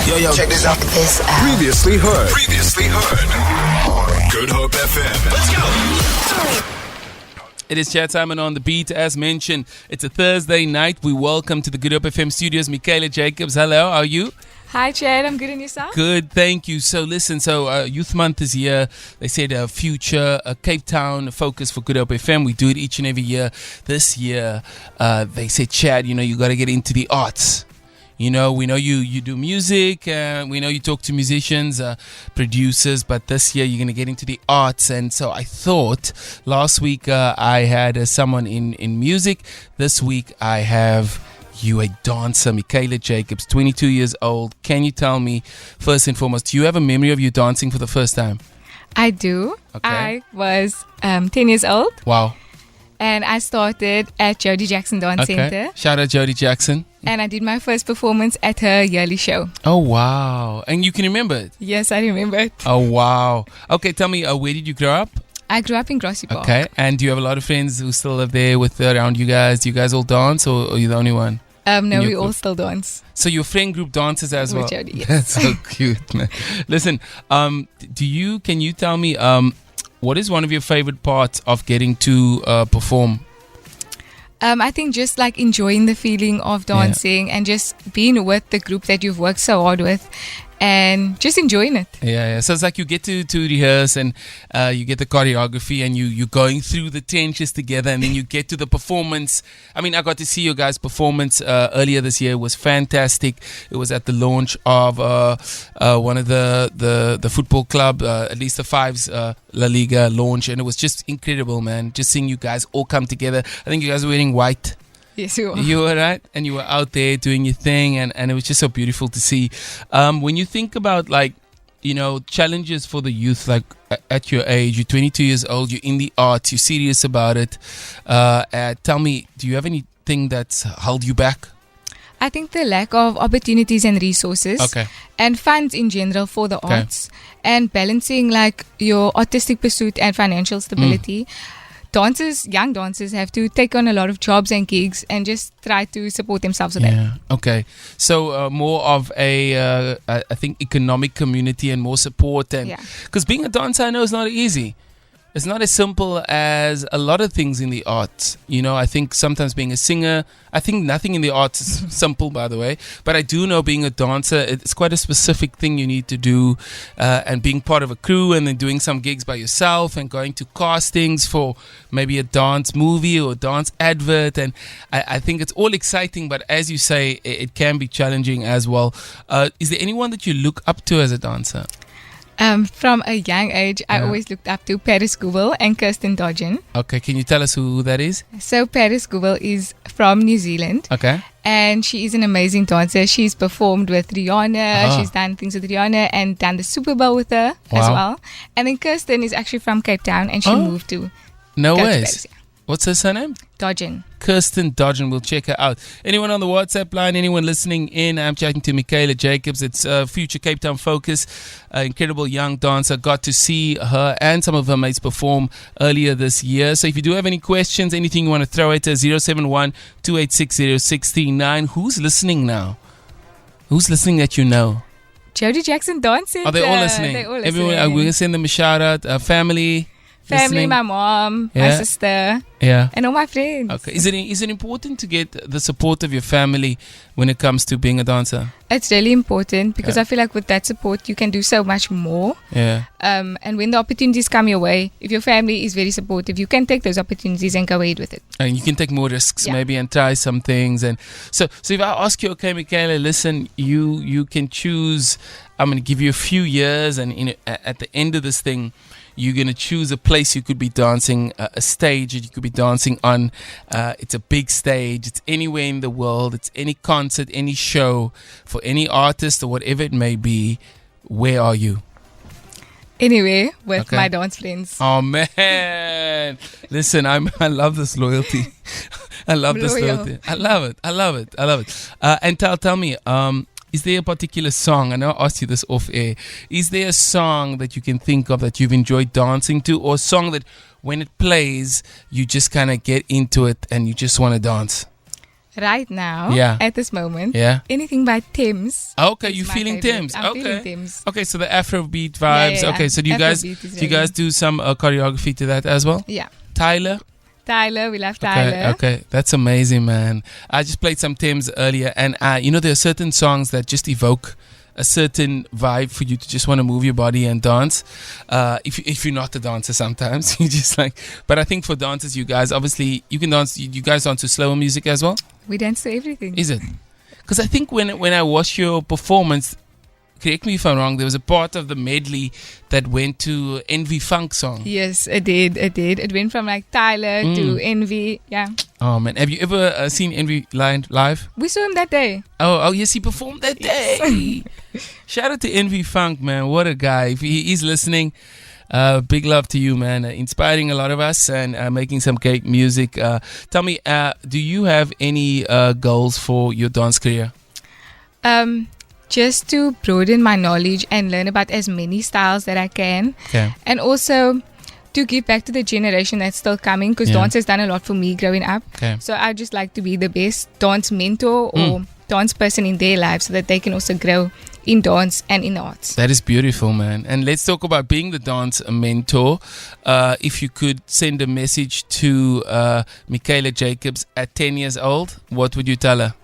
Yo, check this out. Previously heard. Good Hope FM. Let's go. It is Chad Simon on the beat. As mentioned, it's a Thursday night. We welcome to the Good Hope FM studios Michaela Jacobs. Hello, how are you? Hi, Chad. I'm good, and yourself? Good, thank you. So listen, Youth Month is here. They said a future, a Cape Town focus for Good Hope FM. We do it each and every year. This year, they said, Chad, you got to get into the arts. We know you do music, we know you talk to musicians, producers, but this year you're going to get into the arts. And so I thought last week I had someone in music. This week I have you, a dancer, Michaela Jacobs, 22 years old. Can you tell me, first and foremost, do you have a memory of you dancing for the first time? I do. Okay. I was 10 years old. Wow. And I started at Jodie Jackson Dance Center. Shout out Jodie Jackson. And I did my first performance at her yearly show. Oh, wow. And you can remember it? Yes, I remember it. Oh, wow. Okay, tell me, where did you grow up? I grew up in Grassy Park. Okay, and do you have a lot of friends who still live there around you guys? Do you guys all dance, or are you the only one? No, we all still dance. So your friend group dances as well? With Jodie, yes. That's so cute, man. Listen, can you tell me, what is one of your favorite parts of getting to perform? I think just like enjoying the feeling of dancing and just being with the group that you've worked so hard with and just enjoying it. Yeah. So it's like you get to rehearse and you get the choreography and you're going through the trenches together, and then you get to the performance. I mean, I got to see your guys' performance earlier this year. It was fantastic. It was at the launch of one of the football club, at least the Fives La Liga launch, and it was just incredible, man. Just seeing you guys all come together. I think you guys were wearing white. Yes, you were. You were, right? And you were out there doing your thing, and it was just so beautiful to see. When you think about, challenges for the youth, like at your age, you're 22 years old, you're in the arts, you're serious about it. Tell me, do you have anything that's held you back? I think the lack of opportunities and resources and funds in general for the arts, and balancing like your artistic pursuit and financial stability. Young dancers have to take on a lot of jobs and gigs and just try to support themselves with that. Okay. So more of I think, economic community and more support. Because being a dancer, I know, is not easy. It's not as simple as a lot of things in the arts. I think sometimes being a singer, I think nothing in the arts is simple, by the way. But I do know being a dancer, it's quite a specific thing you need to do. And being part of a crew and then doing some gigs by yourself and going to castings for maybe a dance movie or a dance advert. And I think it's all exciting, but as you say, it can be challenging as well. Is there anyone that you look up to as a dancer? From a young age, I always looked up to Paris Goebel and Kirsten Dodgen. Okay, can you tell us who that is? So Paris Goebel is from New Zealand. Okay. And she is an amazing dancer. She's performed with Rihanna. She's done things with Rihanna and done the Super Bowl with her as well. And then Kirsten is actually from Cape Town, and she moved to Paris. What's her surname? Dodgen. Kirsten Dodgen. We'll check her out. Anyone on the WhatsApp line, anyone listening in, I'm chatting to Michaela Jacobs. It's future Cape Town focus. Incredible young dancer. Got to see her and some of her mates perform earlier this year. So if you do have any questions, anything you want to throw at her, 071-286-0639. Who's listening now? Who's listening that you know? Jodie Jackson Dance Center. Are they all listening? They're all listening. Everyone, we're going to send them a shout out. Family, listening. My mom, my sister, and all my friends. Okay. Is it important to get the support of your family when it comes to being a dancer? It's really important because I feel like with that support you can do so much more. Yeah. And when the opportunities come your way, if your family is very supportive, you can take those opportunities and go ahead with it. And you can take more risks maybe and try some things. And so if I ask you, okay, Michaela, listen, you can choose. I'm going to give you a few years, and at the end of this thing, you're going to choose a place you could be dancing, a stage that you could be dancing on. It's a big stage. It's anywhere in the world. It's any concert, any show, for any artist or whatever it may be. Where are you? Anywhere with my dance friends. Oh, man. Listen, I love this loyalty. I love this loyalty. I love it. And tell me, is there a particular song, I know I asked you this off air, is there a song that you can think of that you've enjoyed dancing to, or a song that when it plays, you just kind of get into it and you just want to dance? Right now, at this moment, anything by Thames. Okay, you feeling Thames? I'm feeling Thames. Okay, so the Afrobeat vibes. Okay, so do you guys do some choreography to that as well? Yeah. Tyler, we love Tyler. Okay, that's amazing, man. I just played some Thames earlier, and there are certain songs that just evoke a certain vibe for you to just want to move your body and dance. If you're not a dancer, sometimes you just like. But I think for dancers, you guys obviously you can dance. You guys dance to slower music as well. We dance to everything. Is it? Because I think when I watched your performance, correct me if I'm wrong, there was a part of the medley that went to Envy Funk song. Yes, it did. It went from like Tyler to Envy. Yeah. Oh man, have you ever seen Envy live? We saw him that day. Oh yes, he performed that day. Shout out to Envy Funk, man. What a guy. If he's listening, big love to you, man. Inspiring a lot of us and making some great music. Tell me, do you have any goals for your dance career? Just to broaden my knowledge and learn about as many styles that I can. Okay. And also to give back to the generation that's still coming, because dance has done a lot for me growing up. Okay. So I just like to be the best dance mentor or dance person in their lives so that they can also grow in dance and in the arts. That is beautiful, man. And let's talk about being the dance mentor. If you could send a message to Michaela Jacobs at 10 years old, what would you tell her?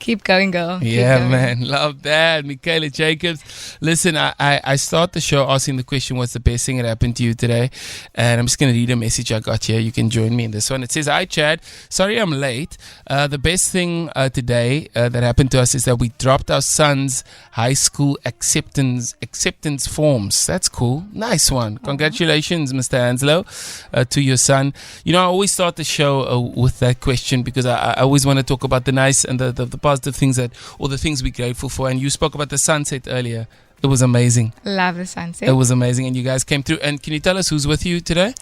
Keep going, girl. Yeah, man. Love that. Michaela Jacobs. Listen, I start the show asking the question, what's the best thing that happened to you today? And I'm just going to read a message I got here. You can join me in this one. It says, hi, Chad. Sorry I'm late. The best thing today that happened to us is that we dropped our son's high school acceptance forms. That's cool. Nice one. Congratulations, Mr. Anslow, to your son. I always start the show with that question because I always want to talk about the nice and the positive things the things we're grateful for. And you spoke about the sunset earlier. It was amazing. Love the sunset. It was amazing. And you guys came through. And can you tell us who's with you today?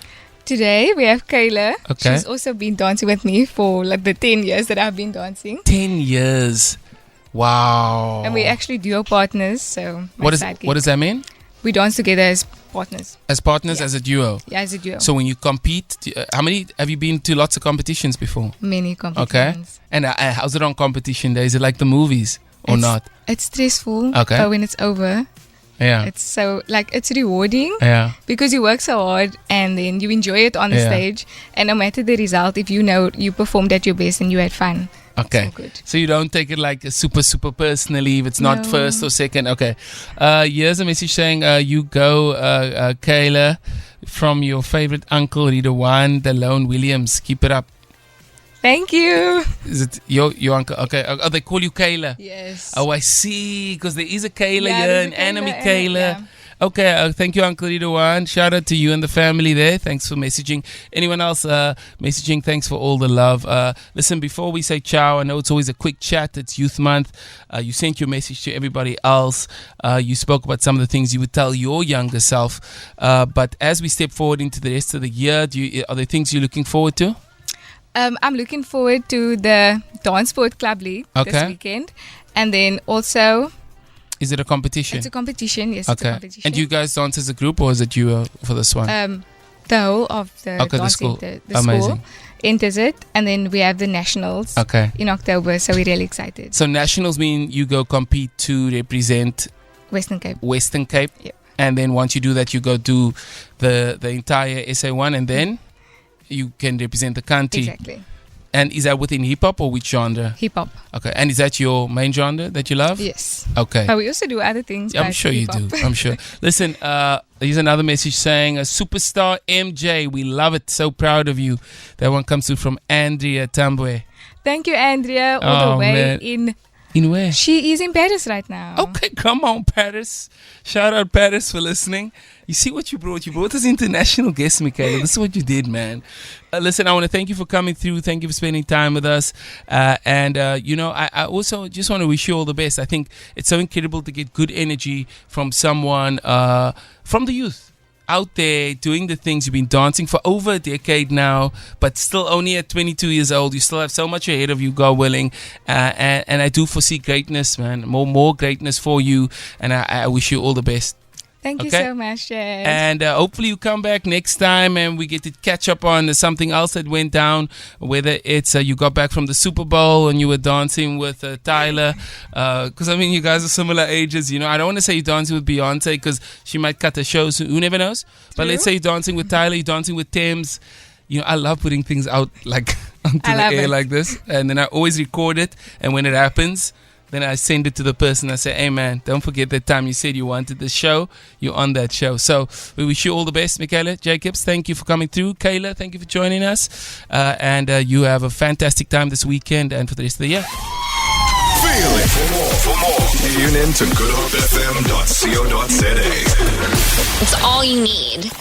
Today we have Kayla. Okay. She's also been dancing with me for like the 10 years that I've been dancing. 10 years. Wow. And we're actually duo partners. So what does that mean? We dance together as partners. As partners, as a duo? Yeah, as a duo. So when you compete, how many have you been to lots of competitions before? Many competitions. Okay. And how's it on competition day? Is it like the movies or not? It's stressful. Okay. But when it's over, it's so it's rewarding. Yeah. Because you work so hard and then you enjoy it on the stage. And no matter the result, if you know you performed at your best and you had fun. Okay. So you don't take it like super, super personally if it's not first or second. Okay. Here's a message saying, you go, Kayla, from your favorite uncle, Rita One, the Lone Williams. Keep it up. Thank you. Is it your uncle? Okay. Oh, they call you Kayla? Yes. Oh, I see. Because there is a Kayla here, an enemy Kayla. Yeah. Okay, thank you, Uncle Ridwan. Shout out to you and the family there. Thanks for messaging. Anyone else messaging? Thanks for all the love. Listen, before we say ciao, I know it's always a quick chat. It's Youth Month. You sent your message to everybody else. You spoke about some of the things you would tell your younger self. But as we step forward into the rest of the year, are there things you're looking forward to? I'm looking forward to the Dance Sport Club League this weekend. And then also... Is it a competition? It's a competition, yes. Okay. It's a competition. And you guys dance as a group or is it duo for this one? The whole of the dance school. The school enters it. And then we have the nationals in October. So we're really excited. So nationals mean you go compete to represent Western Cape. Yep. And then once you do that, you go do the entire SA1 and then you can represent the country. Exactly. And is that within hip-hop or which genre? Hip-hop. Okay. And is that your main genre that you love? Yes. Okay. But we also do other things. I'm sure hip-hop. You do. I'm sure. Listen, here's another message saying, Superstar MJ, we love it. So proud of you. That one comes through from Andrea Tambwe. Thank you, Andrea. All the way in where? She is in Paris right now. Okay, come on, Paris. Shout out Paris for listening. You see what you brought? You brought us international guests, Michaela. This is what you did, man. Listen, I want to thank you for coming through. Thank you for spending time with us. I also just want to wish you all the best. I think it's so incredible to get good energy from someone, from the youth. Out there doing the things. You've been dancing for over a decade now, but still only at 22 years old. You still have so much ahead of you, God willing. And I do foresee greatness, man. More greatness for you. And I wish you all the best. Thank you so much, Jade. And hopefully you come back next time and we get to catch up on something else that went down, whether it's you got back from the Super Bowl and you were dancing with Tyler. Because, I mean, you guys are similar ages. You know, I don't want to say you're dancing with Beyonce because she might cut the show. So who never knows? But let's say you're dancing with Tyler, you're dancing with Thames. You know, I love putting things out like onto the air like this. And then I always record it. And when it happens, then I send it to the person. I say, hey, man, don't forget that time you said you wanted the show. You're on that show. So we wish you all the best, Michaela Jacobs. Thank you for coming through. Kayla, thank you for joining us. And you have a fantastic time this weekend and for the rest of the year. Feel it. For more, tune in to goodhopefm.co.za. It's all you need.